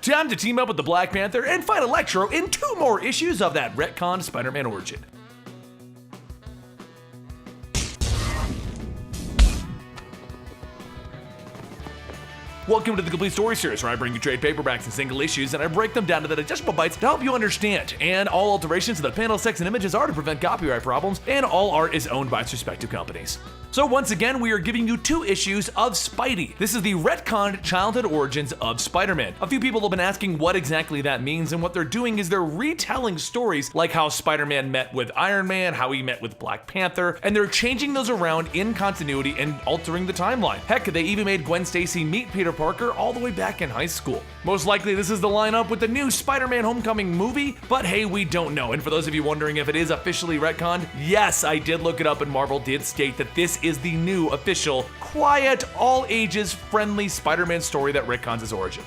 time to team up with the Black Panther and fight Electro in 2 more issues of that retconned Spider-Man origin. Welcome to the Complete Story Series, where I bring you trade paperbacks and single issues, and I break them down to the digestible bites to help you understand. And all alterations to the panel, text, and images are to prevent copyright problems, and all art is owned by its respective companies. So once again, we are giving you 2 issues of Spidey. This is the retconned childhood origins of Spider-Man. A few people have been asking what exactly that means, and what they're doing is they're retelling stories like how Spider-Man met with Iron Man, how he met with Black Panther, and they're changing those around in continuity and altering the timeline. Heck, they even made Gwen Stacy meet Peter Parker all the way back in high school. Most likely this is the lineup with the new Spider-Man Homecoming movie, but hey, we don't know. And for those of you wondering if it is officially retconned, yes, I did look it up and Marvel did state that this is the new official, quiet, all ages friendly Spider-Man story that retcons his origin.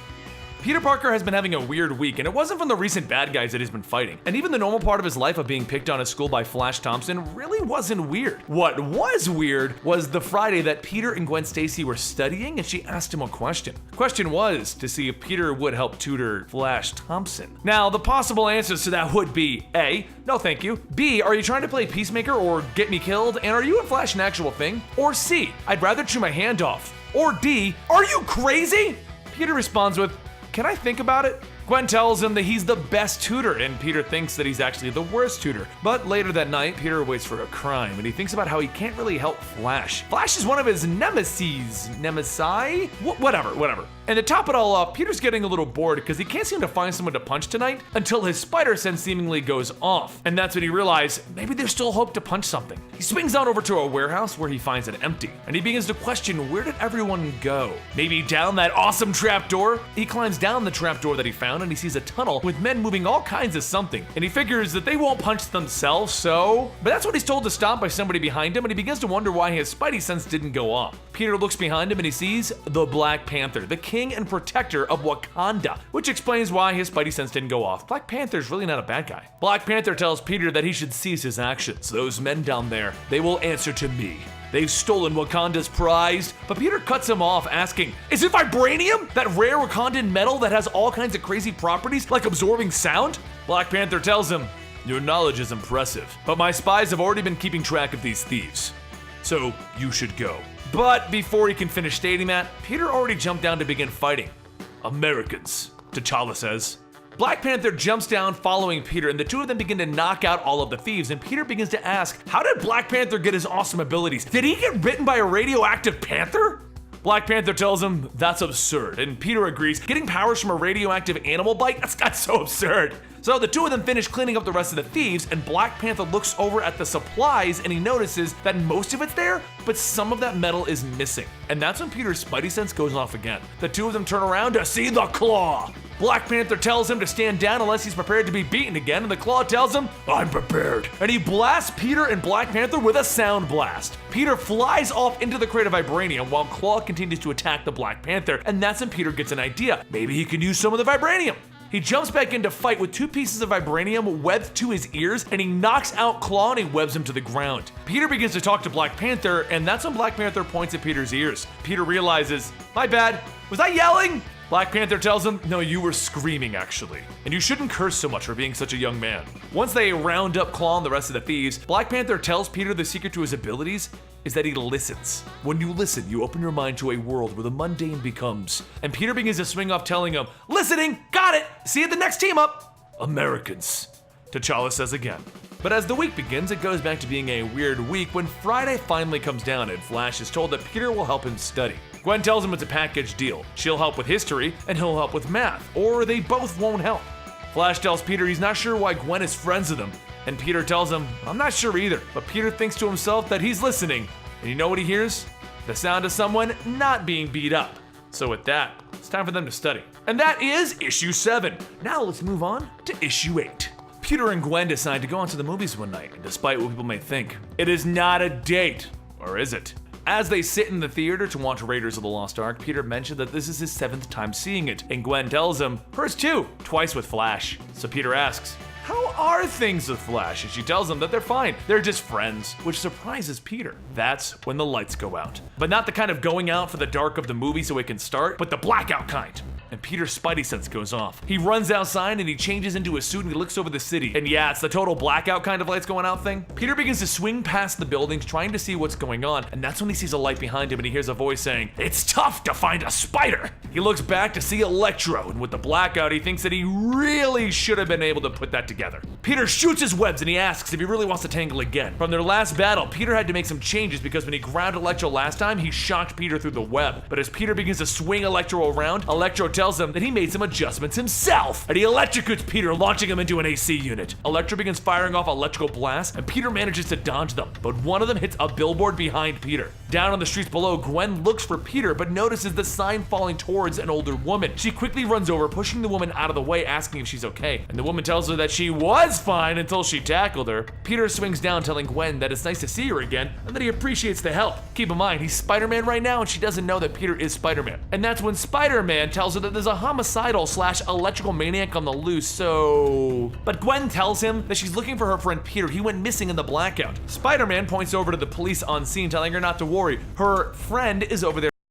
Peter Parker has been having a weird week, and it wasn't from the recent bad guys that he's been fighting. And even the normal part of his life of being picked on at school by Flash Thompson really wasn't weird. What was weird was the Friday that Peter and Gwen Stacy were studying, and she asked him a question. The question was to see if Peter would help tutor Flash Thompson. Now, the possible answers to that would be A, no thank you. B, are you trying to play Peacemaker or get me killed? And are you and Flash an actual thing? Or C, I'd rather chew my hand off. Or D, are you crazy? Peter responds with, can I think about it? Gwen tells him that he's the best tutor, and Peter thinks that he's actually the worst tutor. But later that night, Peter waits for a crime, and he thinks about how he can't really help Flash. Flash is one of his nemesis. Nemesi? Whatever. And to top it all off, Peter's getting a little bored because he can't seem to find someone to punch tonight until his spider sense seemingly goes off. And that's when he realizes maybe there's still hope to punch something. He swings on over to a warehouse where he finds it empty, and he begins to question, where did everyone go? Maybe down that awesome trapdoor? He climbs down the trapdoor that he found, and he sees a tunnel with men moving all kinds of something, and he figures that they won't punch themselves, but that's what he's told to stop by somebody behind him, and he begins to wonder why his spidey sense didn't go off. Peter looks behind him and he sees the Black Panther, the king and protector of Wakanda, which explains why his spidey sense didn't go off. Black Panther's really not a bad guy. Black Panther tells Peter that he should cease his actions. Those men down there, they will answer to me. They've stolen Wakanda's prize, but Peter cuts him off asking, is it vibranium? That rare Wakandan metal that has all kinds of crazy properties like absorbing sound? Black Panther tells him, your knowledge is impressive, but my spies have already been keeping track of these thieves, so you should go. But before he can finish stating that, Peter already jumped down to begin fighting. Americans, T'Challa says. Black Panther jumps down following Peter, and the two of them begin to knock out all of the thieves, and Peter begins to ask, how did Black Panther get his awesome abilities? Did he get bitten by a radioactive panther? Black Panther tells him that's absurd, and Peter agrees, getting powers from a radioactive animal bite? That's so absurd. So the two of them finish cleaning up the rest of the thieves, and Black Panther looks over at the supplies and he notices that most of it's there, but some of that metal is missing. And that's when Peter's spidey sense goes off again. The two of them turn around to see the Claw. Black Panther tells him to stand down unless he's prepared to be beaten again, and the Claw tells him, I'm prepared. And he blasts Peter and Black Panther with a sound blast. Peter flies off into the crate of vibranium while Claw continues to attack the Black Panther, and that's when Peter gets an idea. Maybe he can use some of the vibranium. He jumps back in to fight with 2 pieces of vibranium webbed to his ears, and he knocks out Claw and he webs him to the ground. Peter begins to talk to Black Panther, and that's when Black Panther points at Peter's ears. Peter realizes, my bad, was I yelling? Black Panther tells him, no, you were screaming actually, and you shouldn't curse so much for being such a young man. Once they round up Claw and the rest of the thieves, Black Panther tells Peter the secret to his abilities is that he listens. When you listen, you open your mind to a world where the mundane becomes. And Peter begins to swing off telling him, listening, got it, see you at the next team up. Americans, T'Challa says again. But as the week begins, it goes back to being a weird week when Friday finally comes down and Flash is told that Peter will help him study. Gwen tells him it's a package deal. She'll help with history and he'll help with math, or they both won't help. Flash tells Peter he's not sure why Gwen is friends with him, and Peter tells him, I'm not sure either, but Peter thinks to himself that he's listening, and you know what he hears? The sound of someone not being beat up. So with that, it's time for them to study. And that is issue 7. Now let's move on to issue 8. Peter and Gwen decide to go out to the movies one night, and despite what people may think, it is not a date, or is it? As they sit in the theater to watch Raiders of the Lost Ark, Peter mentioned that this is his 7th time seeing it, and Gwen tells him, hers too, twice with Flash. So Peter asks, how are things with Flash? And she tells him that they're fine, they're just friends, which surprises Peter. That's when the lights go out. But not the kind of going out for the dark of the movie so it can start, but the blackout kind. and Peter's spidey sense goes off. He runs outside and he changes into a suit and he looks over the city. And yeah, it's the total blackout kind of lights going out thing. Peter begins to swing past the buildings trying to see what's going on, and that's when he sees a light behind him and he hears a voice saying, "It's tough to find a spider." He looks back to see Electro, and with the blackout he thinks that he really should have been able to put that together. Peter shoots his webs and he asks if he really wants to tangle again. From their last battle, Peter had to make some changes because when he grabbed Electro last time, he shocked Peter through the web. But as Peter begins to swing Electro around, Electro tells him that he made some adjustments himself, and he electrocutes Peter, launching him into an AC unit. Electro begins firing off electrical blasts, and Peter manages to dodge them, but one of them hits a billboard behind Peter. Down on the streets below, Gwen looks for Peter, but notices the sign falling towards an older woman. She quickly runs over, pushing the woman out of the way, asking if she's okay, and the woman tells her that she was fine until she tackled her. Peter swings down, telling Gwen that it's nice to see her again, and that he appreciates the help. Keep in mind, he's Spider-Man right now, and she doesn't know that Peter is Spider-Man. And that's when Spider-Man tells her that there's a homicidal / electrical maniac on the loose, so... But Gwen tells him that she's looking for her friend Peter. He went missing in the blackout. Spider-Man points over to the police on scene, telling her not to worry. Her friend is over there